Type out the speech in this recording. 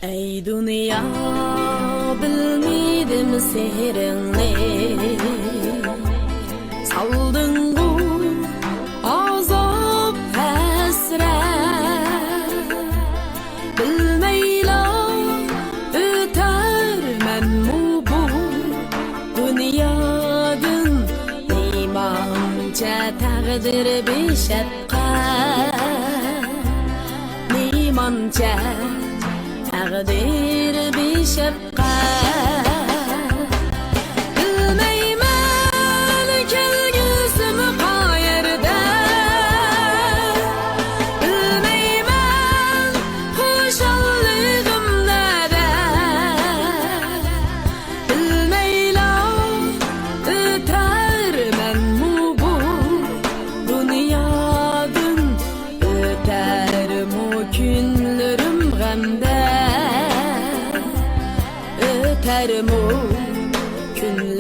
Ey dünya bilmedim sehrinni, saldın bu azap hasret. Bilmeyla ötermen mu bu dünyadan, nimanca takdir bir şefkat, nimanca takdir bir şefkat. Bilmeymen kelgüsümü qayerda, bilmeymen hoşallığım nada, bilmeyla ötermen mu bu dünyadan, öter mu günlerim gamda, öter mu günlerim